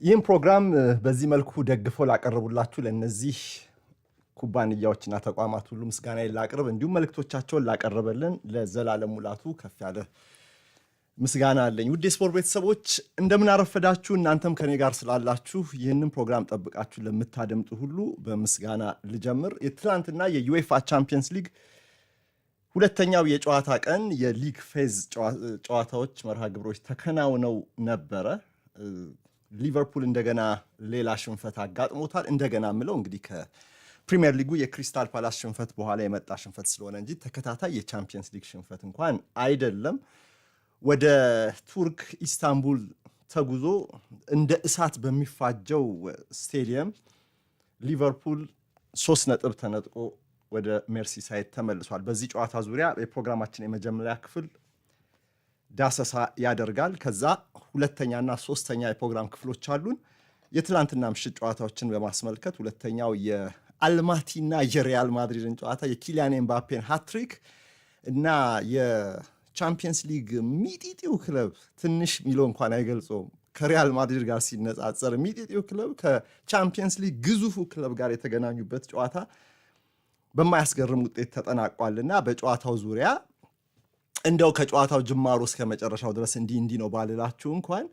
ይህም ፕሮግራም በዚህ መልኩ ደግፈው ላቀረቡላችሁ ለነዚህ ኩባንያዎችና ተቋማት ሁሉ ምስጋና ላቀርብ እንዲሁም መልእክቶቻቸውን ላቀረበልን ለዘላለም ሙላቱ ከፍ ያለ ምስጋና አለኝ። ውድ የስፖርት ቤተሰቦች እንደምን አረፈዳችሁ። እናንተም ከኔ ጋር ስላላችሁ ይህንን ፕሮግራም ጠብቃችሁ ለምታደምጡ ሁሉ በምስጋና ልጀምር። የትላንትና የዩኤፋ ቻምፒየንስ ሊግ ሁለተኛው የጨዋታ ቀን የሊግ ፌዝ ጨዋታዎች መርሃ ግብሮች ተከናውነው ነበረ። ሊቨርፑል እንደገና ሌላ ሽንፈት አጋጥሞታል። እንደገና ምለው እንግዲህ ከፕሪሚየር ሊጉ የክሪስታል ፓላስ ሽንፈት በኋላ የመጣ ሽንፈት ስለሆነ እንጂ ተከታታይ የቻምፒየንስ ሊግ ሽንፈት እንኳን አይደለም። ወደ ቱርክ ኢስታንቡል ተጉዞ እንደ እሳት በሚፋጀው ስቴዲየም ሊቨርፑል 3 ነጥብ ተነጥቆ ወደ ሜርሲሳይድ ተመልሷል። በዚህ ጨዋታ ዙሪያ የፕሮግራማችን የመጀመሪያ ክፍል ዳሰሳ ያደርጋል። ከዛ ሁለተኛና ሶስተኛ የፕሮግራም ክፍሎች አሉን። የትላንትና ምሽት ጨዋታዎችን በማስመልከት ሁለተኛው የአልማቲና የሪያል ማድሪድን ጨዋታ የኪሊያን ኤምባፔን ሃትሪክ እና የቻምፒየንስ ሊግ ሚጢጢው ክለብ ትንሽ ሚሎ እንኳን አይገልጸውም ከሪያል ማድሪድ ጋር ሲነጻጸር ሚጢጢው ክለብ ከቻምፒየንስ ሊግ ግዙፉ ክለብ ጋር የተገናኙበት ጨዋታ በማያስገርም ውጤት ተጠናቋልና በጨዋታው ዙሪያ እንደው ከጨዋታው ጅማሮ እስከ መጨረሻው ድረስ እንዲህ ነው ባልላችሁ እንኳን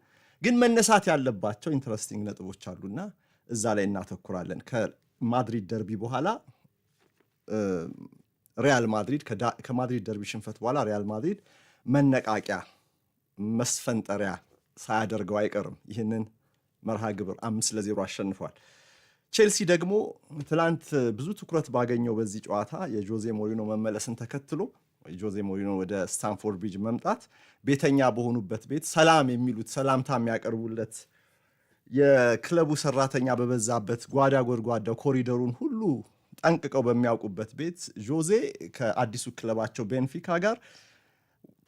ግን መነሳት ያለባቸው ኢንትረስቲንግ ነጥቦች አሉና እዛ ላይ እናተኩራለን። ከማድሪድ ደርቢ በኋላ ሪያል ማድሪድ ከማድሪድ ደርቢ ሽንፈት በኋላ ሪያል ማድሪድ መነቃቂያ መስፈንጠሪያ ሳያደርገው አይቀርም። ይህንን መርሃ ግብር 5-0 አሸንፏል። ቼልሲ ደግሞ ትላንት ብዙ ትኩረት ባገኘው በዚህ ጨዋታ የጆዜ ሞሪኖ መመለስን ተከትሎ ጆዜ ሞሪኖ ወደ ስታንፎርድ ብሪጅ መምጣት ቤተኛ በሆኑበት ቤት ሰላም የሚሉት ሰላምታ የሚያቀርቡለት የክለቡ ሰራተኛ በበዛበት ጓዳ ጎድጓዳው ኮሪደሩን ሁሉ ጠንቅቀው በሚያውቁበት ቤት ጆዜ ከአዲሱ ክለባቸው ቤንፊካ ጋር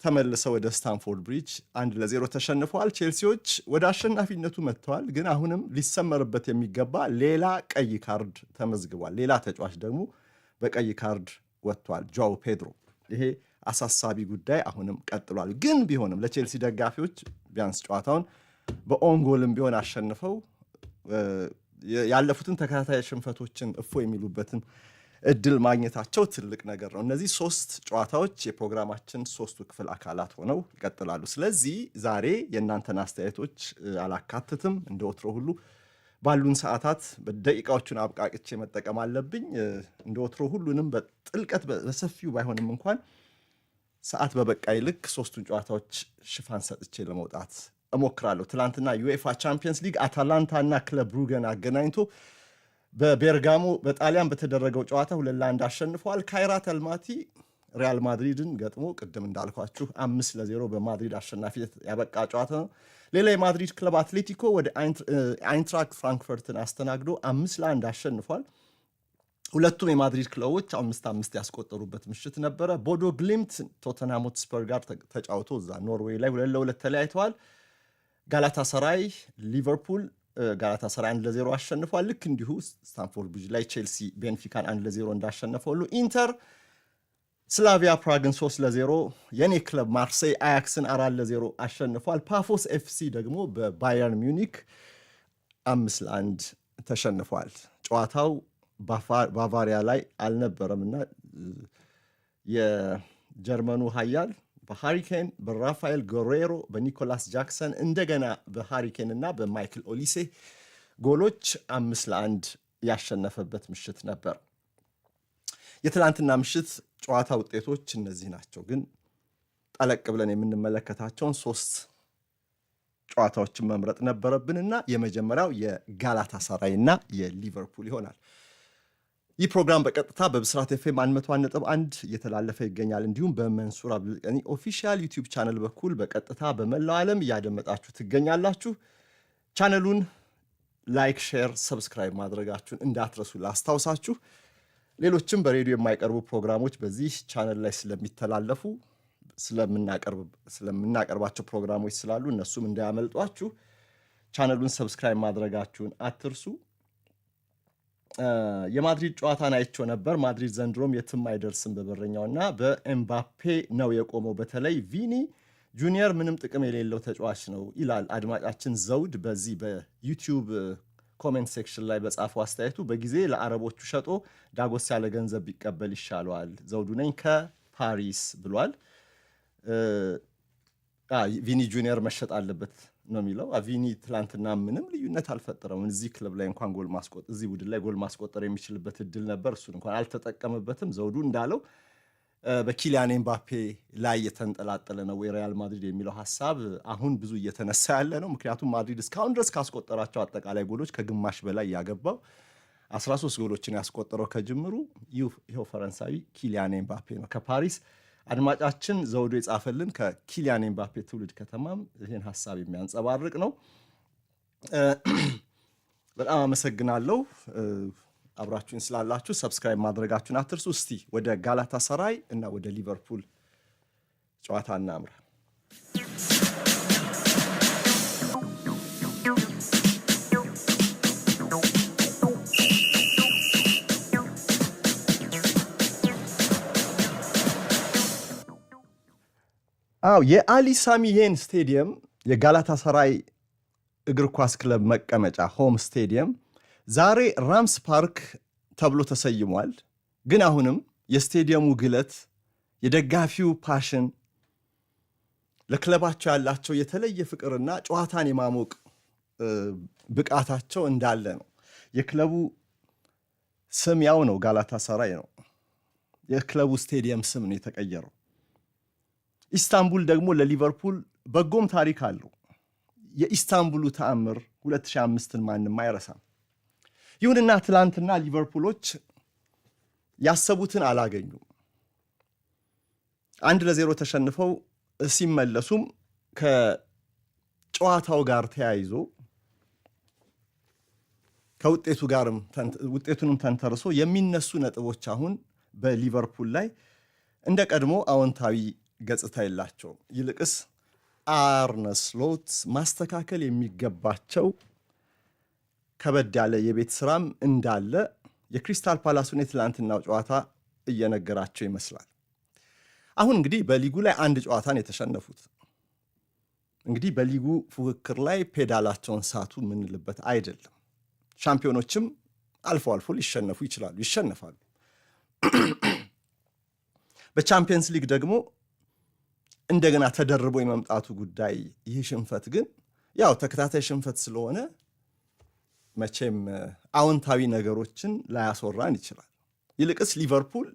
ተመልሰው ወደ ስታንፎርድ ብሪጅ 1-0 ተሸንፈዋል። ቼልሲዎች ወደ አሸናፊነቱ መጥተዋል። ግን አሁንም ሊሰመርበት የሚገባ ሌላ ቀይ ካርድ ተመዝግቧል። ሌላ ተጫዋች ደግሞ በቀይ ካርድ ወጥቷል፣ ጆአው ፔድሮ። ይሄ አሳሳቢ ጉዳይ አሁንም ቀጥሏል። ግን ቢሆንም ለቼልሲ ደጋፊዎች ቢያንስ ጨዋታውን በኦንጎልም ቢሆን አሸንፈው ያለፉትን ተከታታይ ሽንፈቶችን እፎ የሚሉበትን እድል ማግኘታቸው ትልቅ ነገር ነው። እነዚህ 3 ጨዋታዎች የፕሮግራማችን 3ቱ ክፍል አካላት ሆነው ይቀጥላሉ። ስለዚህ ዛሬ የእናንተን አስተያየቶች አላካትትም። እንደ ወትሮ ሁሉ ባሉን ሰዓታት በደቂቃዎቹን አብቃቅቼ መጠቀም አለብኝ። እንደ ወትሮ ሁሉንም በጥልቀት በሰፊው ባይሆንም እንኳን ሰዓት በበቃይ ልክ 3ቱን ጨዋታዎች ሽፋን ሰጥቼ ለመውጣት እሞክራለሁ። ትላንትና ዩኤፋ ቻምፒየንስ ሊግ አታላንታና ክለብ ብሩገን አገናኝቶ በቤርጋሞ በጣሊያን በተደረገው ጨዋታ 2-1 አሸንፈዋል። ካይራት አልማቲ ሪያል ማድሪድን ገጥሞ ቅድም እንዳልኳችሁ 5-0 በማድሪድ አሸናፊነት ያበቃ ጨዋታ ነው። ሌላ የማድሪድ ክለብ አትሌቲኮ ወደ አይንትራክት ፍራንክፈርትን አስተናግዶ 5-1 አሸንፏል። ሁለቱም የማድሪድ ክለቦች 5-5 ያስቆጠሩበት ምሽት ነበረ። ቦዶ ግሊምት ቶተንሃም ሆትስፐር ጋር ተጫውቶ እዛ ኖርዌይ ላይ 2-2 ተለያይተዋል። ጋላታሳራይ ሊቨርፑል ጋላታሳራይ 1-0 አሸንፏል። ልክ እንዲሁ ስታንፎርድ ብሪጅ ላይ ቼልሲ ቤንፊካን 1-0 እንዳሸነፈው ሁሉ ኢንተር ስላቪያ ፕራግን 3-0፣ የኔ ክለብ ማርሴይ አያክስን 4-0 አሸንፏል። ፓፎስ ኤፍሲ ደግሞ በባየርን ሚዩኒክ 5-1 ተሸንፏል። ጨዋታው ባቫሪያ ላይ አልነበረምና የጀርመኑ ኃያል በሃሪኬን በራፋኤል ጎሬሮ በኒኮላስ ጃክሰን እንደገና በሃሪኬን እና በማይክል ኦሊሴ ጎሎች 5-1 ያሸነፈበት ምሽት ነበር። የትላንትና ምሽት ጨዋታ ውጤቶች እነዚህ ናቸው። ግን ጠለቅ ብለን የምንመለከታቸውን 3 ጨዋታዎችን መምረጥ ነበረብንና የመጀመሪያው የጋላታሳራይና የሊቨርፑል ይሆናል። ይህ ፕሮግራም በቀጥታ በብስራት ኤፍኤም 101.1 እየተላለፈ ይገኛል። እንዲሁም በመንሱር አብዱልቀኒ ኦፊሻል ዩቲዩብ ቻነል በኩል በቀጥታ በመላው ዓለም እያደመጣችሁ ትገኛላችሁ። ቻነሉን ላይክ፣ ሼር፣ ሰብስክራይብ ማድረጋችሁን እንዳትረሱ ላስታውሳችሁ። ሌሎችም በሬዲዮ የማይቀርቡ ፕሮግራሞች በዚህ ቻነል ላይ ስለሚተላለፉ ስለምናቀርባቸው ፕሮግራሞች ስላሉ እነሱም እንዳያመልጧችሁ ቻነሉን ሰብስክራይብ ማድረጋችሁን አትርሱ። የማድሪድ ጨዋታን አይቼው ነበር። ማድሪድ ዘንድሮም የትም አይደርስም በበረኛውና በኤምባፔ ነው የቆመው። በተለይ ቪኒ ጁኒየር ምንም ጥቅም የሌለው ተጫዋች ነው ይላል አድማጫችን ዘውድ በዚህ በዩቲዩብ ኮሜንት ሴክሽን ላይ በጻፈው አስተያየቱ። በጊዜ ለአረቦቹ ሸጦ ዳጎስ ያለ ገንዘብ ቢቀበል ይሻለዋል። ዘውዱ ነኝ ከፓሪስ ብሏል። ቪኒ ጁኒየር መሸጥ አለበት ነው የሚለው። ቪኒ ትላንትና ምንም ልዩነት አልፈጠረም። እዚህ ክለብ ላይ እንኳን እዚህ ቡድን ላይ ጎል ማስቆጠር የሚችልበት እድል ነበር፣ እሱን እንኳን አልተጠቀመበትም። ዘውዱ እንዳለው በኪሊያን ኤምባፔ ላይ የተንጠላጠለ ነው ሪያል ማድሪድ የሚለው ሐሳብ አሁን ብዙ እየተነሳ ያለ ነው። ምክንያቱም ማድሪድ እስካሁን ድረስ ካስቆጠራቸው አጠቃላይ ጎሎች ከግማሽ በላይ ያገባው 13 ጎሎችን ያስቆጠረው ከጅምሩ ይኸው ፈረንሳዊ ኪሊያን ኤምባፔ ነው ከፓሪስ። አድማጫችን ዘውዱ የጻፈልን ከኪሊያን ኤምባፔ ትውልድ ከተማም ይህን ሐሳብ የሚያንጸባርቅ ነው። በጣም አመሰግናለሁ አብራችሁን ስላላችሁ። ሰብስክራይብ ማድረጋችሁን አትርሱ። እስቲ ወደ ጋላታሳራይ እና ወደ ሊቨርፑል ጨዋታ እናምራ። የአሊ ሳሚ ዬን ስቴዲየም የጋላታሳራይ እግር ኳስ ክለብ መቀመጫ ሆም ስቴዲየም ዛሬ ራምስ ፓርክ ተብሎ ተሰይሟል። ግን አሁንም የስቴዲየሙ ግለት፣ የደጋፊው ፓሽን፣ ለክለባቸው ያላቸው የተለየ ፍቅርና ጨዋታን የማሞቅ ብቃታቸው እንዳለ ነው። የክለቡ ስም ያው ነው፣ ጋላታሳራይ ነው። የክለቡ ስቴዲየም ስም ነው የተቀየረው። ኢስታንቡል ደግሞ ለሊቨርፑል በጎም ታሪክ አለው። የኢስታንቡሉ ተአምር 2005ን ማንም አይረሳም። ይሁንና ትላንትና ሊቨርፑሎች ያሰቡትን አላገኙም። 1-0 ተሸንፈው ሲመለሱም ከጨዋታው ጋር ተያይዞ ውጤቱንም ተንተርሶ የሚነሱ ነጥቦች አሁን በሊቨርፑል ላይ እንደ ቀድሞ አዎንታዊ ገጽታ የላቸውም። ይልቅስ አርነ ስሎት ማስተካከል የሚገባቸው ከበድ ያለ የቤት ስራም እንዳለ የክሪስታል ፓላሱን የትላንትናው ጨዋታ እየነገራቸው ይመስላል። አሁን እንግዲህ በሊጉ ላይ አንድ ጨዋታን የተሸነፉት እንግዲህ በሊጉ ፉክክር ላይ ፔዳላቸውን ሳቱ የምንልበት አይደለም። ሻምፒዮኖችም አልፎ አልፎ ሊሸነፉ ይችላሉ፣ ይሸነፋሉ። በቻምፒየንስ ሊግ ደግሞ እንደገና ተደርቦ የመምጣቱ ጉዳይ ይህ ሽንፈት ግን ያው ተከታታይ ሽንፈት ስለሆነ መቼም አዎንታዊ ነገሮችን ላያስወራን ይችላል። ይልቅስ ሊቨርፑል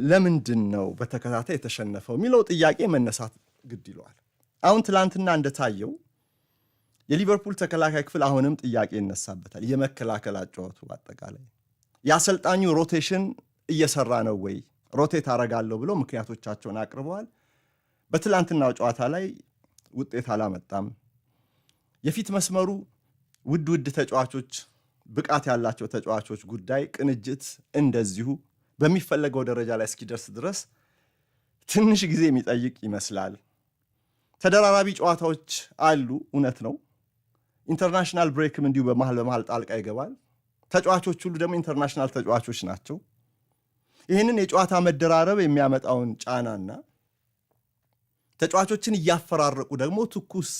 ለምንድን ነው በተከታታይ የተሸነፈው የሚለው ጥያቄ መነሳት ግድ ይለዋል። አሁን ትላንትና እንደታየው የሊቨርፑል ተከላካይ ክፍል አሁንም ጥያቄ ይነሳበታል። የመከላከል አጨዋወቱ አጠቃላይ የአሰልጣኙ ሮቴሽን እየሰራ ነው ወይ? ሮቴት አረጋለሁ ብለው ምክንያቶቻቸውን አቅርበዋል። በትላንትናው ጨዋታ ላይ ውጤት አላመጣም። የፊት መስመሩ ውድ ተጫዋቾች፣ ብቃት ያላቸው ተጫዋቾች ጉዳይ፣ ቅንጅት እንደዚሁ በሚፈለገው ደረጃ ላይ እስኪደርስ ድረስ ትንሽ ጊዜ የሚጠይቅ ይመስላል። ተደራራቢ ጨዋታዎች አሉ፣ እውነት ነው። ኢንተርናሽናል ብሬክም እንዲሁ በመሃል ጣልቃ ይገባል። ተጫዋቾች ሁሉ ደግሞ ኢንተርናሽናል ተጫዋቾች ናቸው። ይህንን የጨዋታ መደራረብ የሚያመጣውን ጫናና ተጫዋቾችን እያፈራረቁ ደግሞ ትኩስ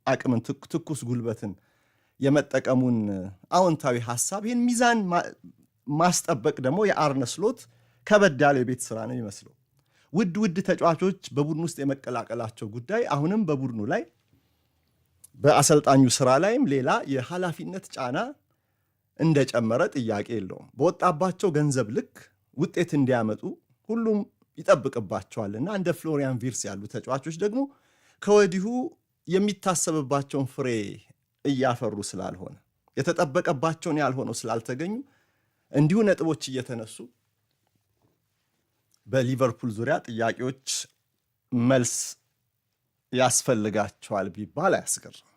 አቅምን ትኩስ ጉልበትን የመጠቀሙን አዎንታዊ ሐሳብ ይህን ሚዛን ማስጠበቅ ደግሞ የአርነ ስሎት ከበድ ያለ የቤት ስራ ነው ይመስለው። ውድ ተጫዋቾች በቡድን ውስጥ የመቀላቀላቸው ጉዳይ አሁንም በቡድኑ ላይ በአሰልጣኙ ስራ ላይም ሌላ የኃላፊነት ጫና እንደጨመረ ጥያቄ የለውም። በወጣባቸው ገንዘብ ልክ ውጤት እንዲያመጡ ሁሉም ይጠብቅባቸዋልና እንደ ፍሎሪያን ቪርስ ያሉ ተጫዋቾች ደግሞ ከወዲሁ የሚታሰብባቸውን ፍሬ እያፈሩ ስላልሆነ የተጠበቀባቸውን ያልሆነው ስላልተገኙ እንዲሁ ነጥቦች እየተነሱ በሊቨርፑል ዙሪያ ጥያቄዎች መልስ ያስፈልጋቸዋል ቢባል አያስገርም።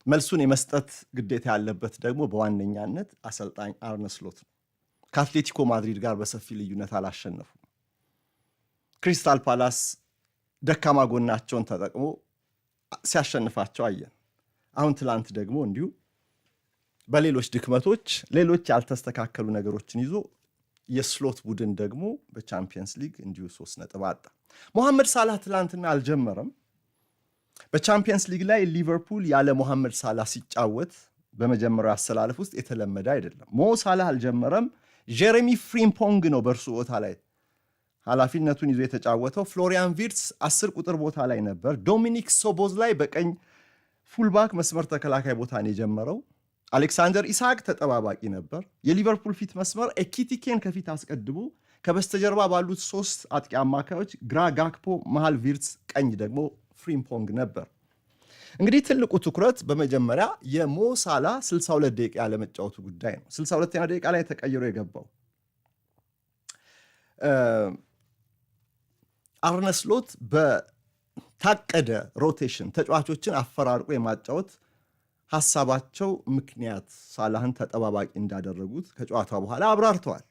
መልሱን የመስጠት ግዴታ ያለበት ደግሞ በዋነኛነት አሰልጣኝ አርነ ስሎት ነው። ከአትሌቲኮ ማድሪድ ጋር በሰፊ ልዩነት አላሸነፉም። ክሪስታል ፓላስ ደካማ ጎናቸውን ተጠቅሞ ሲያሸንፋቸው አየን። አሁን ትላንት ደግሞ እንዲሁ በሌሎች ድክመቶች ሌሎች ያልተስተካከሉ ነገሮችን ይዞ የስሎት ቡድን ደግሞ በቻምፒየንስ ሊግ እንዲሁ 3 ነጥብ አጣ። መሐመድ ሳላህ ትላንትና አልጀመረም። በቻምፒየንስ ሊግ ላይ ሊቨርፑል ያለ መሐመድ ሳላህ ሲጫወት በመጀመሪያው አሰላለፍ ውስጥ የተለመደ አይደለም። ሞ ሳላህ አልጀመረም። ጀሬሚ ፍሪምፖንግ ነው በእርሱ ቦታ ላይ ኃላፊነቱን ይዞ የተጫወተው። ፍሎሪያን ቪርትስ 10 ቁጥር ቦታ ላይ ነበር። ዶሚኒክ ሶቦዝ ላይ በቀኝ ፉልባክ መስመር ተከላካይ ቦታ ነው የጀመረው። አሌክሳንደር ኢሳቅ ተጠባባቂ ነበር። የሊቨርፑል ፊት መስመር ኤኪቲኬን ከፊት አስቀድሞ ከበስተጀርባ ባሉት 3 አጥቂ አማካዮች ግራ ጋክፖ፣ መሃል ቪርትስ፣ ቀኝ ደግሞ ፍሪምፖንግ ነበር። እንግዲህ ትልቁ ትኩረት በመጀመሪያ የሞ ሳላህ 62 ደቂቃ ያለመጫወቱ ጉዳይ ነው። 62ኛ ደቂቃ ላይ ተቀይሮ የገባው አርነ ስሎት በታቀደ ሮቴሽን ተጫዋቾችን አፈራርቆ የማጫወት ሐሳባቸው ምክንያት ሳላህን ተጠባባቂ እንዳደረጉት ከጨዋታ በኋላ አብራርተዋል።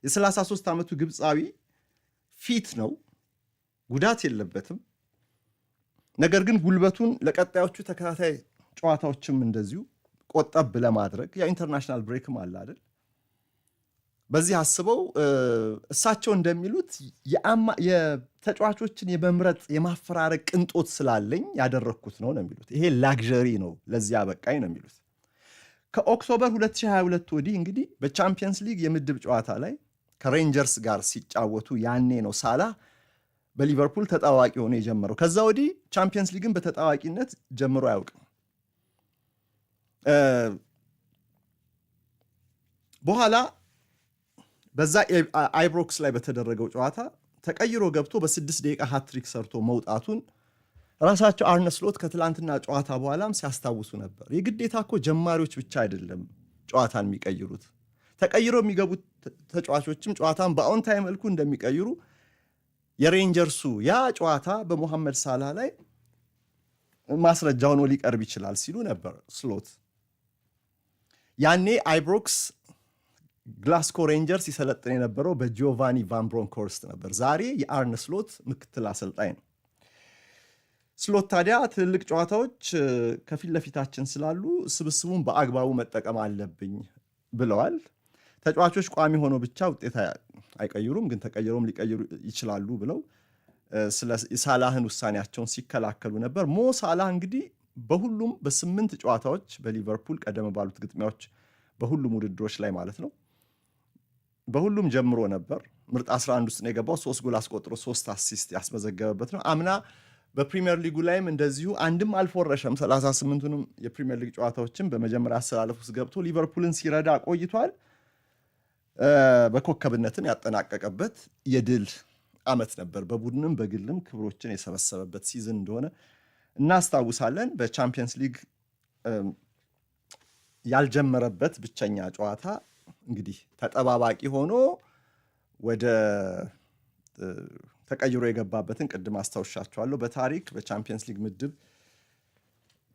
የ33 ዓመቱ ግብፃዊ ፊት ነው፣ ጉዳት የለበትም። ነገር ግን ጉልበቱን ለቀጣዮቹ ተከታታይ ጨዋታዎችም እንደዚሁ ቆጠብ ለማድረግ የኢንተርናሽናል ብሬክም አለ አይደል? በዚህ አስበው እሳቸው እንደሚሉት የተጫዋቾችን የመምረጥ የማፈራረቅ ቅንጦት ስላለኝ ያደረግኩት ነው የሚሉት። ይሄ ላግዠሪ ነው ለዚህ አበቃኝ ነው የሚሉት። ከኦክቶበር 2022 ወዲህ እንግዲህ በቻምፒየንስ ሊግ የምድብ ጨዋታ ላይ ከሬንጀርስ ጋር ሲጫወቱ ያኔ ነው ሳላህ በሊቨርፑል ተጣዋቂ ሆኖ የጀመረው። ከዛ ወዲህ ቻምፒየንስ ሊግን በተጣዋቂነት ጀምሮ አያውቅም። በኋላ በዛ አይብሮክስ ላይ በተደረገው ጨዋታ ተቀይሮ ገብቶ በ6 ደቂቃ ሃትሪክ ሰርቶ መውጣቱን ራሳቸው አርነ ስሎት ከትላንትና ጨዋታ በኋላም ሲያስታውሱ ነበር። የግዴታ እኮ ጀማሪዎች ብቻ አይደለም ጨዋታን የሚቀይሩት፣ ተቀይሮ የሚገቡት ተጫዋቾችም ጨዋታን በአዎንታዊ መልኩ እንደሚቀይሩ የሬንጀርሱ ያ ጨዋታ በሞሐመድ ሳላህ ላይ ማስረጃ ሆኖ ሊቀርብ ይችላል ሲሉ ነበር ስሎት። ያኔ አይብሮክስ ግላስኮ ሬንጀርስ ይሰለጥን የነበረው በጂዮቫኒ ቫን ብሮንኮርስት ነበር። ዛሬ የአርነ ስሎት ምክትል አሰልጣኝ ነው። ስሎት ታዲያ ትልልቅ ጨዋታዎች ከፊት ለፊታችን ስላሉ ስብስቡን በአግባቡ መጠቀም አለብኝ ብለዋል። ተጫዋቾች ቋሚ ሆኖ ብቻ ውጤት አይቀይሩም፣ ግን ተቀይሮም ሊቀይሩ ይችላሉ ብለው ስለ ሳላህን ውሳኔያቸውን ሲከላከሉ ነበር። ሞ ሳላህ እንግዲህ በሁሉም በ8 ጨዋታዎች በሊቨርፑል ቀደም ባሉት ግጥሚያዎች በሁሉም ውድድሮች ላይ ማለት ነው በሁሉም ጀምሮ ነበር። ምርጥ 11 ውስጥ ነው የገባው። 3 ጎል አስቆጥሮ 3 አሲስት ያስመዘገበበት ነው። አምና በፕሪሚየር ሊጉ ላይም እንደዚሁ አንድም አልፎረሸም። 38ቱንም የፕሪሚየር ሊግ ጨዋታዎችን በመጀመሪያ አሰላለፍ ውስጥ ገብቶ ሊቨርፑልን ሲረዳ ቆይቷል። በኮከብነትን ያጠናቀቀበት የድል ዓመት ነበር። በቡድንም በግልም ክብሮችን የሰበሰበበት ሲዝን እንደሆነ እናስታውሳለን። በቻምፒየንስ ሊግ ያልጀመረበት ብቸኛ ጨዋታ እንግዲህ ተጠባባቂ ሆኖ ወደ ተቀይሮ የገባበትን ቅድም አስታውሻቸዋለሁ። በታሪክ በቻምፒየንስ ሊግ ምድብ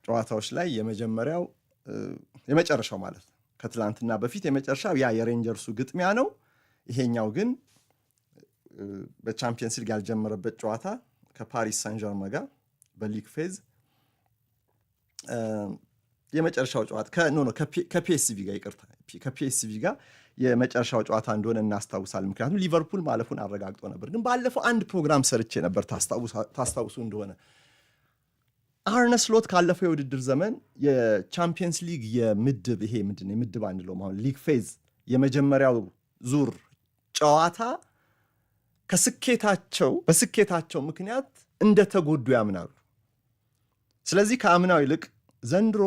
ጨዋታዎች ላይ የመጨረሻው ማለት ነው ከትላንትና በፊት የመጨረሻው ያ የሬንጀርሱ ግጥሚያ ነው። ይሄኛው ግን በቻምፒየንስ ሊግ ያልጀመረበት ጨዋታ ከፓሪስ ሳን ዠርመን ጋር በሊግ ፌዝ የመጨረሻው ጨዋታ ከፒኤስቪ ጋር ይቅርታ፣ ከፒኤስቪ ጋር የመጨረሻው ጨዋታ እንደሆነ እናስታውሳለን። ምክንያቱም ሊቨርፑል ማለፉን አረጋግጦ ነበር። ግን ባለፈው አንድ ፕሮግራም ሰርቼ ነበር ታስታውሱ እንደሆነ አርነ ስሎት ካለፈው የውድድር ዘመን የቻምፒየንስ ሊግ የምድብ ይሄ ምንድን የምድብ አንለውም አሁን ሊግ ፌዝ የመጀመሪያው ዙር ጨዋታ በስኬታቸው ምክንያት እንደተጎዱ ያምናሉ። ስለዚህ ከአምናው ይልቅ ዘንድሮ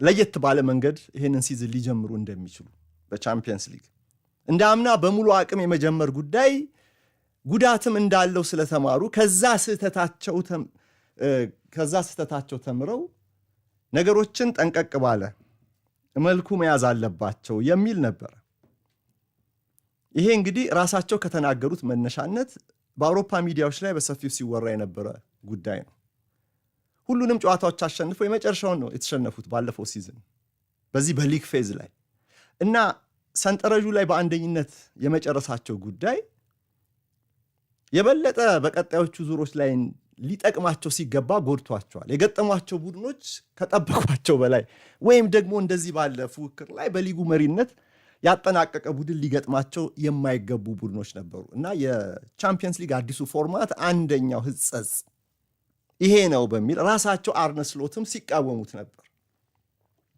ለየት ባለ መንገድ ይሄንን ሲዝን ሊጀምሩ እንደሚችሉ በቻምፒየንስ ሊግ እንደ አምና በሙሉ አቅም የመጀመር ጉዳይ ጉዳትም እንዳለው ስለተማሩ ከዛ ስህተታቸው ተምረው ነገሮችን ጠንቀቅ ባለ መልኩ መያዝ አለባቸው የሚል ነበር። ይሄ እንግዲህ ራሳቸው ከተናገሩት መነሻነት በአውሮፓ ሚዲያዎች ላይ በሰፊው ሲወራ የነበረ ጉዳይ ነው። ሁሉንም ጨዋታዎች አሸንፈው የመጨረሻውን ነው የተሸነፉት ባለፈው ሲዝን በዚህ በሊግ ፌዝ ላይ እና ሰንጠረዡ ላይ በአንደኝነት የመጨረሳቸው ጉዳይ የበለጠ በቀጣዮቹ ዙሮች ላይ ሊጠቅማቸው ሲገባ ጎድቷቸዋል። የገጠሟቸው ቡድኖች ከጠበቋቸው በላይ ወይም ደግሞ እንደዚህ ባለ ፉክክር ላይ በሊጉ መሪነት ያጠናቀቀ ቡድን ሊገጥማቸው የማይገቡ ቡድኖች ነበሩ እና የቻምፒየንስ ሊግ አዲሱ ፎርማት አንደኛው ህጸጽ ይሄ ነው በሚል ራሳቸው አርነ ስሎትም ሲቃወሙት ነበር።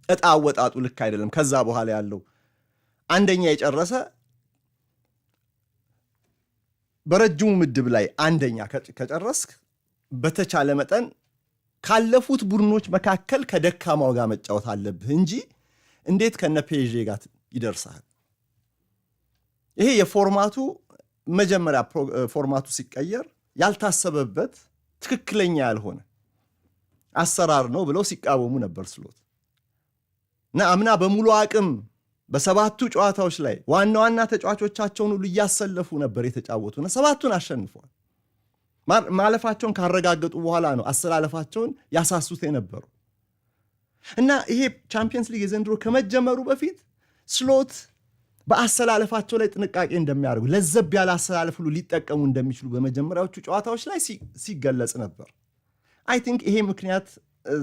እጣ አወጣጡ ልክ አይደለም። ከዛ በኋላ ያለው አንደኛ የጨረሰ በረጅሙ ምድብ ላይ አንደኛ ከጨረስክ በተቻለ መጠን ካለፉት ቡድኖች መካከል ከደካማው ጋር መጫወት አለብህ እንጂ እንዴት ከነ ፔዤ ጋር ይደርሳል? ይሄ የፎርማቱ መጀመሪያ ፎርማቱ ሲቀየር ያልታሰበበት ትክክለኛ ያልሆነ አሰራር ነው ብለው ሲቃወሙ ነበር ስሎት እና አምና በሙሉ አቅም በሰባቱ ጨዋታዎች ላይ ዋና ዋና ተጫዋቾቻቸውን ሁሉ እያሰለፉ ነበር የተጫወቱና ሰባቱን አሸንፈዋል። ማለፋቸውን ካረጋገጡ በኋላ ነው አሰላለፋቸውን ያሳሱት የነበሩ እና ይሄ ቻምፒየንስ ሊግ የዘንድሮ ከመጀመሩ በፊት ስሎት በአሰላለፋቸው ላይ ጥንቃቄ እንደሚያደርጉ ለዘብ ያለ አሰላለፍ ሁሉ ሊጠቀሙ እንደሚችሉ በመጀመሪያዎቹ ጨዋታዎች ላይ ሲገለጽ ነበር። አይ ቲንክ ይሄ ምክንያት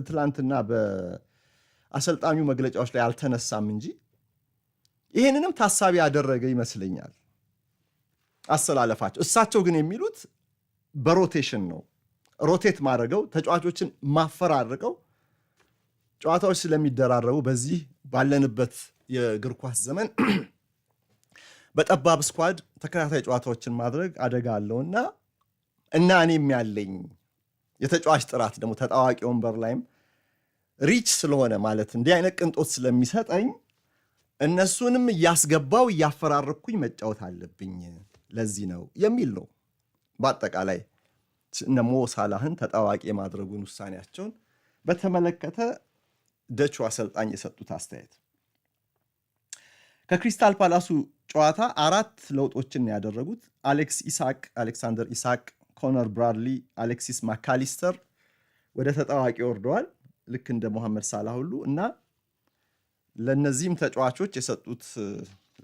ትላንትና በአሰልጣኙ መግለጫዎች ላይ አልተነሳም እንጂ ይሄንንም ታሳቢ ያደረገ ይመስለኛል አሰላለፋቸው። እሳቸው ግን የሚሉት በሮቴሽን ነው። ሮቴት ማድረገው ተጫዋቾችን ማፈራርቀው ጨዋታዎች ስለሚደራረቡ በዚህ ባለንበት የእግር ኳስ ዘመን በጠባብ ስኳድ ተከታታይ ጨዋታዎችን ማድረግ አደጋ አለውና እኔም ያለኝ የተጫዋች ጥራት ደግሞ ተጣዋቂ ወንበር ላይም ሪች ስለሆነ ማለት እንዲህ አይነት ቅንጦት ስለሚሰጠኝ እነሱንም እያስገባው እያፈራረኩኝ መጫወት አለብኝ ለዚህ ነው የሚል ነው። በአጠቃላይ ሞ ሳላህን ተጣዋቂ የማድረጉን ውሳኔያቸውን በተመለከተ ደቹ አሰልጣኝ የሰጡት አስተያየት ከክሪስታል ፓላሱ ጨዋታ 4 ለውጦችን ያደረጉት አሌክሳንደር ኢሳቅ፣ ኮነር ብራድሊ፣ አሌክሲስ ማካሊስተር ወደ ተጣዋቂ ወርደዋል ልክ እንደ መሐመድ ሳላህ ሁሉ እና ለነዚህም ተጫዋቾች የሰጡት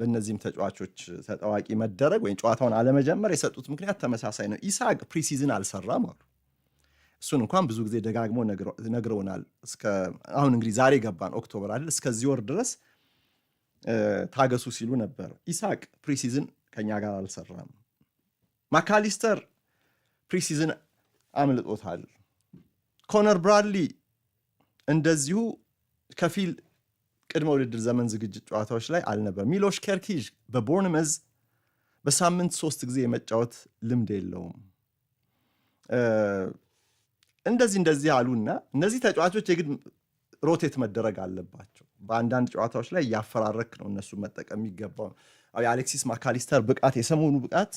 ለነዚህም ተጫዋቾች ተጣዋቂ መደረግ ወይም ጨዋታውን አለመጀመር የሰጡት ምክንያት ተመሳሳይ ነው። ኢሳቅ ፕሪሲዝን አልሰራም አሉ። እሱን እንኳን ብዙ ጊዜ ደጋግሞ ነግረውናል። አሁን እንግዲህ ዛሬ ገባን ኦክቶበር አይደል? እስከዚህ ወር ድረስ ታገሱ ሲሉ ነበር። ኢሳቅ ፕሪሲዝን ከኛ ጋር አልሰራም። ማካሊስተር ፕሪሲዝን አምልጦታል። ኮነር ብራድሊ እንደዚሁ ከፊል ቅድመ ውድድር ዘመን ዝግጅት ጨዋታዎች ላይ አልነበር። ሚሎሽ ኬርኪዥ በቦርንመዝ በሳምንት 3 ጊዜ የመጫወት ልምድ የለውም። እንደዚህ አሉና እነዚህ ተጫዋቾች የግድ ሮቴት መደረግ አለባቸው። በአንዳንድ ጨዋታዎች ላይ እያፈራረክ ነው እነሱ መጠቀም የሚገባው። የአሌክሲስ ማካሊስተር ብቃት የሰሞኑ ብቃት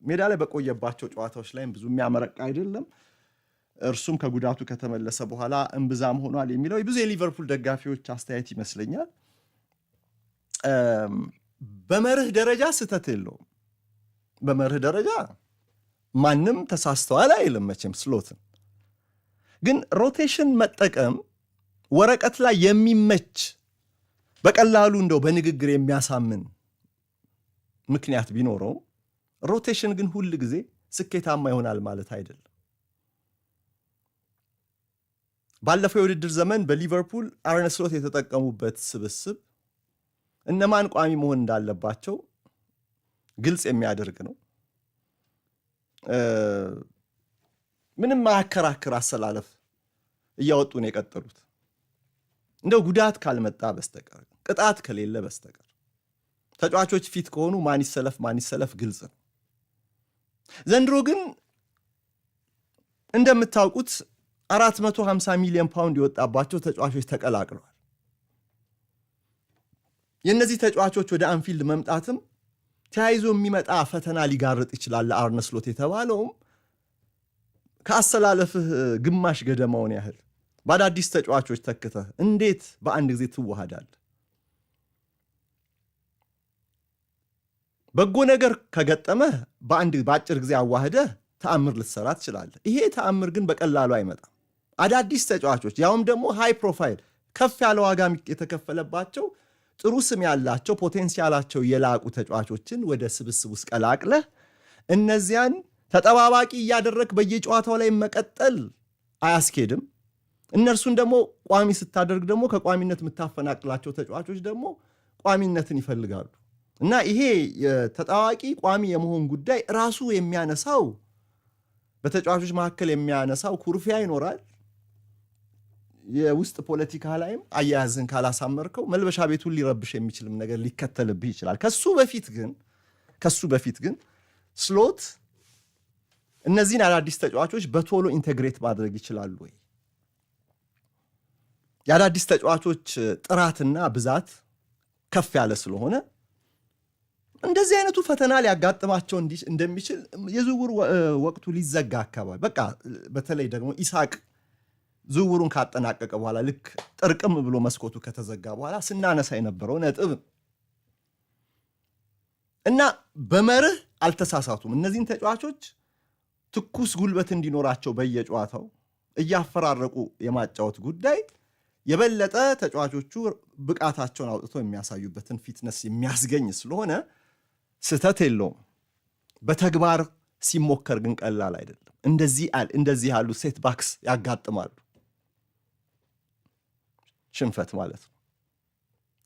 ሜዳ ላይ በቆየባቸው ጨዋታዎች ላይም ብዙ የሚያመረቃ አይደለም። እርሱም ከጉዳቱ ከተመለሰ በኋላ እምብዛም ሆኗል የሚለው ብዙ የሊቨርፑል ደጋፊዎች አስተያየት ይመስለኛል። በመርህ ደረጃ ስህተት የለውም። በመርህ ደረጃ ማንም ተሳስተዋል አይልም መቼም ስሎትን። ግን ሮቴሽን መጠቀም ወረቀት ላይ የሚመች በቀላሉ እንደው በንግግር የሚያሳምን ምክንያት ቢኖረውም ሮቴሽን ግን ሁል ጊዜ ስኬታማ ይሆናል ማለት አይደለም። ባለፈው የውድድር ዘመን በሊቨርፑል አርነ ስሎት የተጠቀሙበት ስብስብ እነማን ቋሚ መሆን እንዳለባቸው ግልጽ የሚያደርግ ነው። ምንም ማያከራክር አሰላለፍ እያወጡ ነው የቀጠሉት። እንደው ጉዳት ካልመጣ በስተቀር ቅጣት ከሌለ በስተቀር ተጫዋቾች ፊት ከሆኑ ማን ይሰለፍ ግልጽ ነው። ዘንድሮ ግን እንደምታውቁት 450 ሚሊዮን ፓውንድ የወጣባቸው ተጫዋቾች ተቀላቅለዋል። የእነዚህ ተጫዋቾች ወደ አንፊልድ መምጣትም ተያይዞ የሚመጣ ፈተና ሊጋርጥ ይችላል። ለአርነ ስሎት የተባለውም ከአሰላለፍህ ግማሽ ገደማውን ያህል በአዳዲስ ተጫዋቾች ተክተህ እንዴት በአንድ ጊዜ ትዋሃዳለህ? በጎ ነገር ከገጠመህ በአጭር ጊዜ አዋህደህ ተአምር ልትሰራ ትችላለህ። ይሄ ተአምር ግን በቀላሉ አይመጣም። አዳዲስ ተጫዋቾች ያውም ደግሞ ሃይ ፕሮፋይል ከፍ ያለ ዋጋ የተከፈለባቸው ጥሩ ስም ያላቸው ፖቴንሲያላቸው የላቁ ተጫዋቾችን ወደ ስብስብ ውስጥ ቀላቅለህ እነዚያን ተጠባባቂ እያደረግ በየጨዋታው ላይ መቀጠል አያስኬድም። እነርሱን ደግሞ ቋሚ ስታደርግ ደግሞ ከቋሚነት የምታፈናቅላቸው ተጫዋቾች ደግሞ ቋሚነትን ይፈልጋሉ እና ይሄ ተጣዋቂ ቋሚ የመሆን ጉዳይ ራሱ የሚያነሳው በተጫዋቾች መካከል የሚያነሳው ኩርፊያ ይኖራል። የውስጥ ፖለቲካ ላይም አያያዝን ካላሳመርከው መልበሻ ቤቱን ሊረብሽ የሚችልም ነገር ሊከተልብህ ይችላል። ከሱ በፊት ግን ስሎት እነዚህን አዳዲስ ተጫዋቾች በቶሎ ኢንቴግሬት ማድረግ ይችላሉ ወይ? የአዳዲስ ተጫዋቾች ጥራትና ብዛት ከፍ ያለ ስለሆነ እንደዚህ አይነቱ ፈተና ሊያጋጥማቸው እንደሚችል የዝውውር ወቅቱ ሊዘጋ አካባቢ በቃ በተለይ ደግሞ ኢሳቅ ዝውውሩን ካጠናቀቀ በኋላ ልክ ጥርቅም ብሎ መስኮቱ ከተዘጋ በኋላ ስናነሳ የነበረው ነጥብ እና በመርህ አልተሳሳቱም። እነዚህን ተጫዋቾች ትኩስ ጉልበት እንዲኖራቸው በየጨዋታው እያፈራረቁ የማጫወት ጉዳይ የበለጠ ተጫዋቾቹ ብቃታቸውን አውጥተው የሚያሳዩበትን ፊትነስ የሚያስገኝ ስለሆነ ስህተት የለውም። በተግባር ሲሞከር ግን ቀላል አይደለም። እንደዚህ ያሉ ሴት ባክስ ያጋጥማሉ። ሽንፈት ማለት ነው።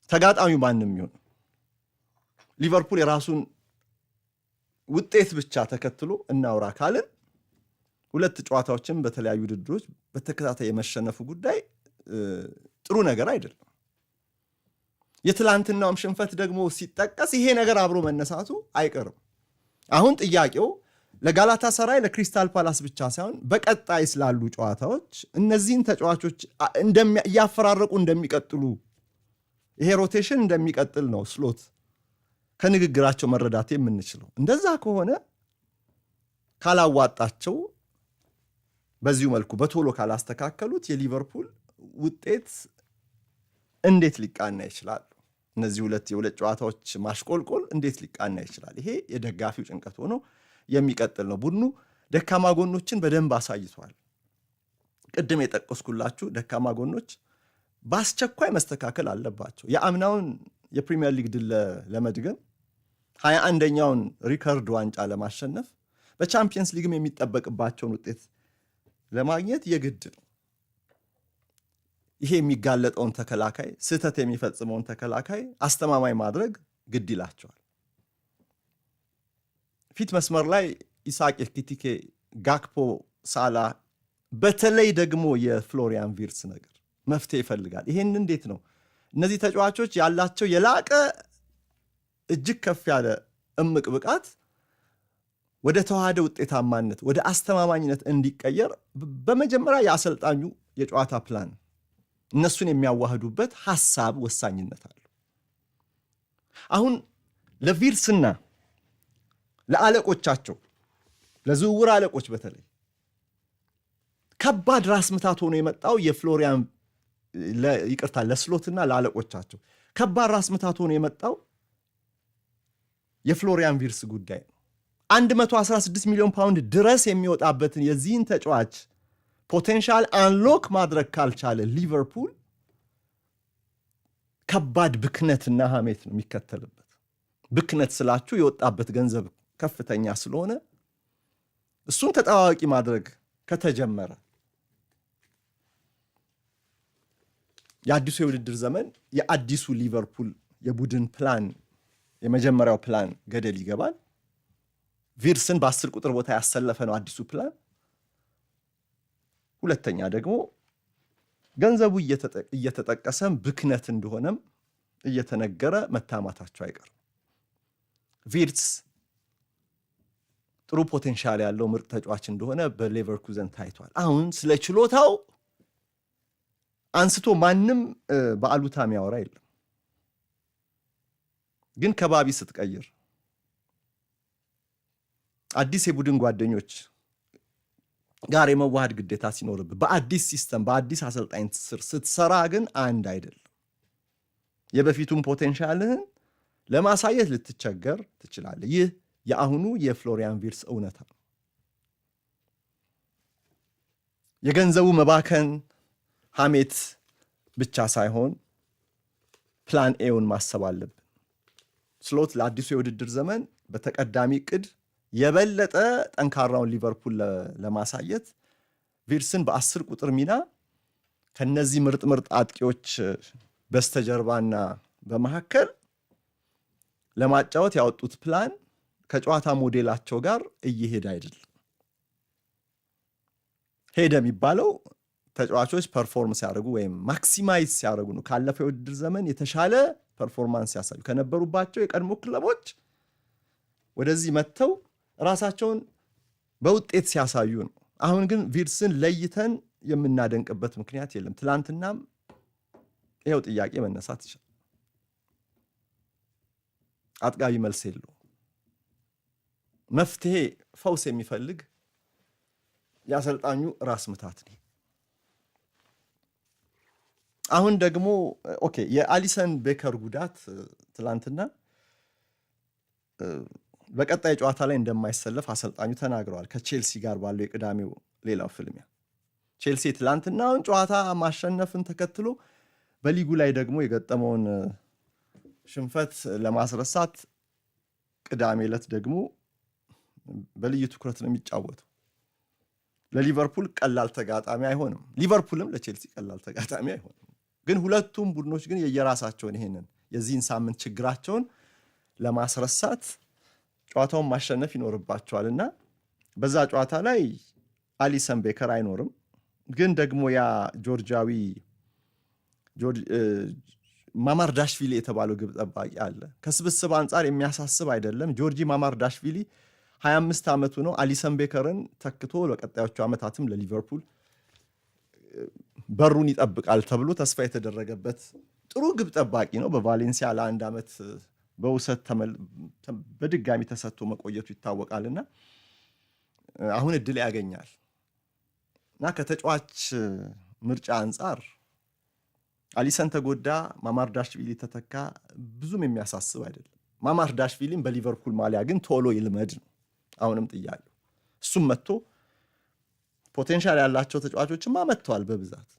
ተጋጣሚው ማንም ይሁን ሊቨርፑል የራሱን ውጤት ብቻ ተከትሎ እናውራ ካልን 2 ጨዋታዎችን በተለያዩ ውድድሮች በተከታታይ የመሸነፉ ጉዳይ ጥሩ ነገር አይደለም። የትላንትናውም ሽንፈት ደግሞ ሲጠቀስ ይሄ ነገር አብሮ መነሳቱ አይቀርም። አሁን ጥያቄው ለጋላታ ሰራይ ለክሪስታል ፓላስ ብቻ ሳይሆን በቀጣይ ስላሉ ጨዋታዎች እነዚህን ተጫዋቾች እያፈራረቁ እንደሚቀጥሉ ይሄ ሮቴሽን እንደሚቀጥል ነው ስሎት ከንግግራቸው መረዳት የምንችለው። እንደዛ ከሆነ ካላዋጣቸው በዚሁ መልኩ በቶሎ ካላስተካከሉት የሊቨርፑል ውጤት እንዴት ሊቃና ይችላል? እነዚህ የሁለት ጨዋታዎች ማሽቆልቆል እንዴት ሊቃና ይችላል? ይሄ የደጋፊው ጭንቀት ሆኖ የሚቀጥል ነው። ቡድኑ ደካማ ጎኖችን በደንብ አሳይቷል። ቅድም የጠቀስኩላችሁ ደካማ ጎኖች በአስቸኳይ መስተካከል አለባቸው። የአምናውን የፕሪሚየር ሊግ ድል ለመድገም 21ኛውን ሪከርድ ዋንጫ ለማሸነፍ በቻምፒየንስ ሊግም የሚጠበቅባቸውን ውጤት ለማግኘት የግድ ነው። ይሄ የሚጋለጠውን ተከላካይ ስህተት የሚፈጽመውን ተከላካይ አስተማማኝ ማድረግ ግድ ይላቸዋል። ፊት መስመር ላይ ኢሳቅ፣ ኤኪቲኬ፣ ጋክፖ፣ ሳላ በተለይ ደግሞ የፍሎሪያን ቪርትስ ነገር መፍትሄ ይፈልጋል። ይሄን እንዴት ነው እነዚህ ተጫዋቾች ያላቸው የላቀ እጅግ ከፍ ያለ እምቅ ብቃት ወደ ተዋሃደ ውጤታማነት ወደ አስተማማኝነት እንዲቀየር በመጀመሪያ የአሰልጣኙ የጨዋታ ፕላን እነሱን የሚያዋህዱበት ሐሳብ ወሳኝነት አለው። አሁን ለቪርትስና ለአለቆቻቸው ለዝውውር አለቆች በተለይ ከባድ ራስ ምታት ሆኖ የመጣው የፍሎሪያን ለስሎትና ለአለቆቻቸው ከባድ ራስ ምታት ሆኖ የመጣው የፍሎሪያን ቪርትስ ጉዳይ ነው። 116 ሚሊዮን ፓውንድ ድረስ የሚወጣበትን የዚህን ተጫዋች ፖቴንሻል አንሎክ ማድረግ ካልቻለ ሊቨርፑል ከባድ ብክነትና ሐሜት ነው የሚከተልበት። ብክነት ስላችሁ የወጣበት ገንዘብ ከፍተኛ ስለሆነ እሱን ተጠዋዋቂ ማድረግ ከተጀመረ የአዲሱ የውድድር ዘመን የአዲሱ ሊቨርፑል የቡድን ፕላን የመጀመሪያው ፕላን ገደል ይገባል። ቪርትስን በ10 ቁጥር ቦታ ያሰለፈ ነው አዲሱ ፕላን። ሁለተኛ ደግሞ ገንዘቡ እየተጠቀሰም ብክነት እንደሆነም እየተነገረ መታማታቸው አይቀርም። ቪርትስ ጥሩ ፖቴንሻል ያለው ምርጥ ተጫዋች እንደሆነ በሌቨርኩዘን ታይቷል። አሁን ስለ ችሎታው አንስቶ ማንም በአሉታ የሚያወራ የለም። ግን ከባቢ ስትቀይር አዲስ የቡድን ጓደኞች ጋር የመዋሃድ ግዴታ ሲኖርብህ በአዲስ ሲስተም በአዲስ አሰልጣኝ ስር ስትሰራ ግን አንድ አይደለም። የበፊቱን ፖቴንሻልህን ለማሳየት ልትቸገር ትችላለህ። ይህ የአሁኑ የፍሎሪያን ቪርትስ እውነታ ነው። የገንዘቡ መባከን ሐሜት ብቻ ሳይሆን ፕላን ኤውን ማሰብ አለብን። ስሎት ለአዲሱ የውድድር ዘመን በተቀዳሚ ዕቅድ የበለጠ ጠንካራውን ሊቨርፑል ለማሳየት ቪርትስን በ10 ቁጥር ሚና ከነዚህ ምርጥ አጥቂዎች በስተጀርባና በመካከል ለማጫወት ያወጡት ፕላን ከጨዋታ ሞዴላቸው ጋር እየሄደ አይደለም። ሄደ የሚባለው ተጫዋቾች ፐርፎርም ሲያደርጉ ወይም ማክሲማይዝ ሲያደርጉ ነው። ካለፈው የውድድር ዘመን የተሻለ ፐርፎርማንስ ሲያሳዩ ከነበሩባቸው የቀድሞ ክለቦች ወደዚህ መጥተው ራሳቸውን በውጤት ሲያሳዩ ነው። አሁን ግን ቪርትስን ለይተን የምናደንቅበት ምክንያት የለም። ትላንትናም ይኸው ጥያቄ መነሳት ይችላል። አጥጋቢ መልስ የለው። መፍትሄ ፈውስ የሚፈልግ የአሰልጣኙ ራስ ምታት ነው። አሁን ደግሞ ኦኬ የአሊሰን ቤከር ጉዳት ትላንትና በቀጣይ ጨዋታ ላይ እንደማይሰለፍ አሰልጣኙ ተናግረዋል። ከቼልሲ ጋር ባለው የቅዳሜው ሌላው ፍልሚያ ቼልሲ ትላንትናውን ጨዋታ ማሸነፍን ተከትሎ በሊጉ ላይ ደግሞ የገጠመውን ሽንፈት ለማስረሳት ቅዳሜ ዕለት ደግሞ በልዩ ትኩረት ነው የሚጫወተው። ለሊቨርፑል ቀላል ተጋጣሚ አይሆንም፣ ሊቨርፑልም ለቼልሲ ቀላል ተጋጣሚ አይሆንም። ግን ሁለቱም ቡድኖች ግን የየራሳቸውን ይሄንን የዚህን ሳምንት ችግራቸውን ለማስረሳት ጨዋታውን ማሸነፍ ይኖርባቸዋልና በዛ ጨዋታ ላይ አሊሰን ቤከር አይኖርም። ግን ደግሞ ያ ጆርጂያዊ ማማርዳሽቪሊ የተባለው ግብ ጠባቂ አለ። ከስብስብ አንጻር የሚያሳስብ አይደለም። ጆርጂ ማማርዳሽቪሊ 25 ዓመቱ ነው። አሊሰን ቤከርን ተክቶ ለቀጣዮቹ ዓመታትም ለሊቨርፑል በሩን ይጠብቃል ተብሎ ተስፋ የተደረገበት ጥሩ ግብ ጠባቂ ነው። በቫሌንሲያ ለአንድ ዓመት በውሰት በድጋሚ ተሰጥቶ መቆየቱ ይታወቃልና አሁን እድል ያገኛል እና ከተጫዋች ምርጫ አንጻር አሊሰን ተጎዳ፣ ማማርዳሽቪሊ ተተካ፣ ብዙም የሚያሳስብ አይደለም። ማማርዳሽቪሊም በሊቨርፑል ማሊያ ግን ቶሎ ይልመድ ነው አሁንም ጥያቄው። እሱም መጥቶ ፖቴንሻል ያላቸው ተጫዋቾችማ መጥተዋል በብዛት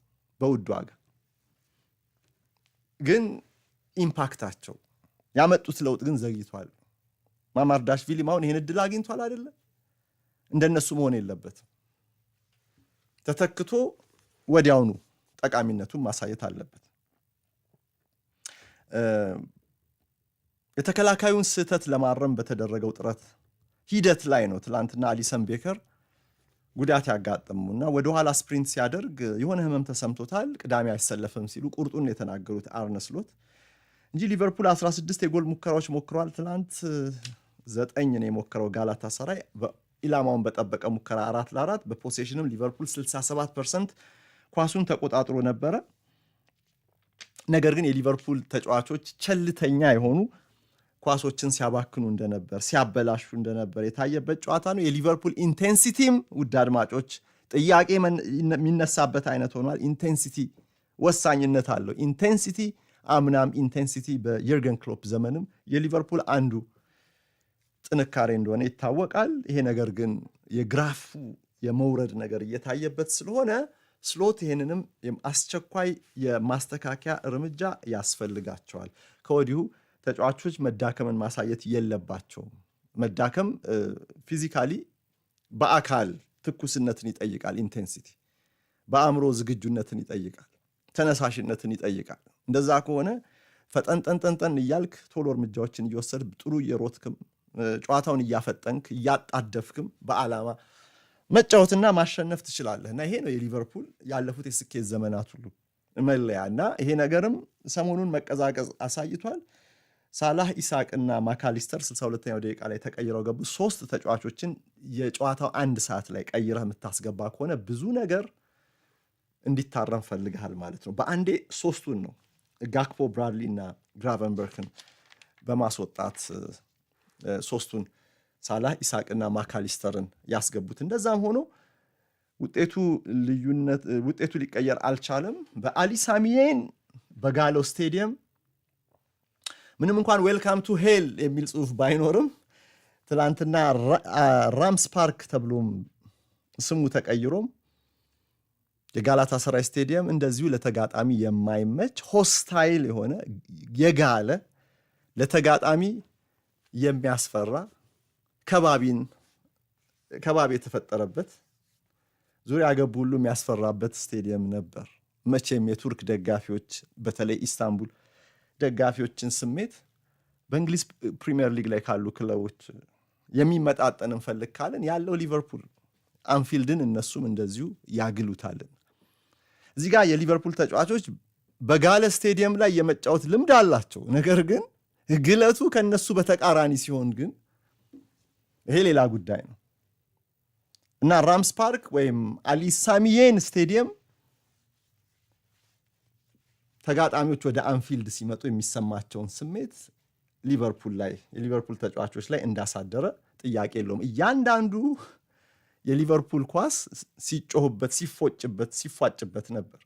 በውድ ዋጋ። ግን ኢምፓክታቸው ያመጡት ለውጥ ግን ዘግይቷል። ማማርዳሽቪሊም አሁን ይሄን እድል አግኝቷል አይደለ? እንደነሱ መሆን የለበትም። ተተክቶ ወዲያውኑ ጠቃሚነቱን ማሳየት አለበት። የተከላካዩን ስህተት ለማረም በተደረገው ጥረት ሂደት ላይ ነው ትላንትና አሊሰን ቤከር ጉዳት ያጋጠሙና ወደኋላ ስፕሪንት ሲያደርግ የሆነ ህመም ተሰምቶታል። ቅዳሜ አይሰለፍም ሲሉ ቁርጡን የተናገሩት አርነ ስሎት እንጂ ሊቨርፑል 16 የጎል ሙከራዎች ሞክሯል። ትላንት 9 ነው የሞከረው ጋላታሳራይ ኢላማውን በጠበቀ ሙከራ 4-4። በፖሴሽንም ሊቨርፑል 67% ኳሱን ተቆጣጥሮ ነበረ። ነገር ግን የሊቨርፑል ተጫዋቾች ቸልተኛ የሆኑ ኳሶችን ሲያባክኑ እንደነበር ሲያበላሹ እንደነበር የታየበት ጨዋታ ነው። የሊቨርፑል ኢንቴንሲቲም ውድ አድማጮች ጥያቄ የሚነሳበት አይነት ሆኗል። ኢንቴንሲቲ ወሳኝነት አለው። ኢንቴንሲቲ አምናም ኢንቴንሲቲ በየርገን ክሎፕ ዘመንም የሊቨርፑል አንዱ ጥንካሬ እንደሆነ ይታወቃል። ይሄ ነገር ግን የግራፉ የመውረድ ነገር እየታየበት ስለሆነ ስሎት ይሄንንም አስቸኳይ የማስተካከያ እርምጃ ያስፈልጋቸዋል። ከወዲሁ ተጫዋቾች መዳከምን ማሳየት የለባቸውም። መዳከም ፊዚካሊ በአካል ትኩስነትን ይጠይቃል። ኢንቴንሲቲ በአእምሮ ዝግጁነትን ይጠይቃል። ተነሳሽነትን ይጠይቃል። እንደዛ ከሆነ ፈጠንጠንጠንጠን እያልክ ቶሎ እርምጃዎችን እየወሰድ ጥሩ እየሮትክም ጨዋታውን እያፈጠንክ እያጣደፍክም በዓላማ መጫወትና ማሸነፍ ትችላለህ። እና ይሄ ነው የሊቨርፑል ያለፉት የስኬት ዘመናት ሁሉ መለያ እና ይሄ ነገርም ሰሞኑን መቀዛቀዝ አሳይቷል። ሳላህ፣ ኢሳቅና ማካሊስተር 62ኛው ደቂቃ ላይ ተቀይረው ገቡ። 3 ተጫዋቾችን የጨዋታው 1 ሰዓት ላይ ቀይረህ የምታስገባ ከሆነ ብዙ ነገር እንዲታረም ፈልግሃል ማለት ነው። በአንዴ 3ቱን ነው ጋክፖ፣ ብራድሊ እና ግራቨንበርክን በማስወጣት 3ቱን ሳላህ፣ ኢሳቅና ማካሊስተርን ያስገቡት። እንደዛም ሆኖ ውጤቱ ሊቀየር አልቻለም። በአሊ ሳሚዬን በጋሎ ስቴዲየም ምንም እንኳን ዌልካም ቱ ሄል የሚል ጽሑፍ ባይኖርም ትላንትና ራምስ ፓርክ ተብሎም ስሙ ተቀይሮም የጋላታሳራይ ስቴዲየም እንደዚሁ ለተጋጣሚ የማይመች ሆስታይል የሆነ የጋለ ለተጋጣሚ የሚያስፈራ ከባቢ የተፈጠረበት ዙሪያ ገቡ ሁሉ የሚያስፈራበት ስቴዲየም ነበር። መቼም የቱርክ ደጋፊዎች በተለይ ኢስታንቡል ደጋፊዎችን ስሜት በእንግሊዝ ፕሪሚየር ሊግ ላይ ካሉ ክለቦች የሚመጣጠን እንፈልግ ካለን ያለው ሊቨርፑል አንፊልድን እነሱም እንደዚሁ ያግሉታልን። እዚህ ጋር የሊቨርፑል ተጫዋቾች በጋለ ስቴዲየም ላይ የመጫወት ልምድ አላቸው። ነገር ግን ግለቱ ከነሱ በተቃራኒ ሲሆን ግን ይሄ ሌላ ጉዳይ ነው እና ራምስ ፓርክ ወይም አሊ ሳሚዬን ስቴዲየም ተጋጣሚዎች ወደ አንፊልድ ሲመጡ የሚሰማቸውን ስሜት ሊቨርፑል ላይ የሊቨርፑል ተጫዋቾች ላይ እንዳሳደረ ጥያቄ የለውም። እያንዳንዱ የሊቨርፑል ኳስ ሲጮህበት፣ ሲፎጭበት፣ ሲፏጭበት ነበር።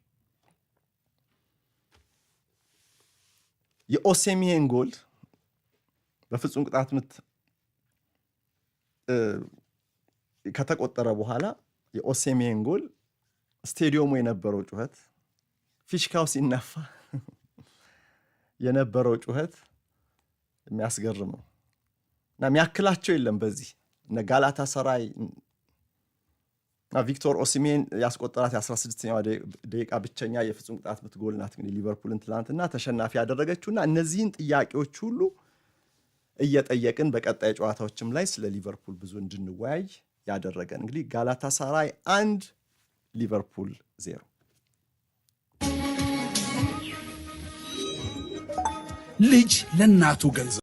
የኦሴሚሄን ጎል በፍጹም ቅጣት ምት ከተቆጠረ በኋላ የኦሴሚሄን ጎል ስቴዲየሙ የነበረው ጩኸት፣ ፊሽካው ሲነፋ የነበረው ጩኸት የሚያስገርም ነው እና የሚያክላቸው የለም። በዚህ እነ ጋላታ ሰራይ ቪክቶር ኦሲሜን ያስቆጠራት የ16ኛው ደቂቃ ብቸኛ የፍጹም ቅጣት ምት ጎል ናት እንግዲህ ሊቨርፑልን ትላንትና ተሸናፊ ያደረገችውና እነዚህን ጥያቄዎች ሁሉ እየጠየቅን በቀጣይ ጨዋታዎችም ላይ ስለ ሊቨርፑል ብዙ እንድንወያይ ያደረገን እንግዲህ ጋላታ ሰራይ 1 ሊቨርፑል 0። ልጅ ለእናቱ ገንዘብ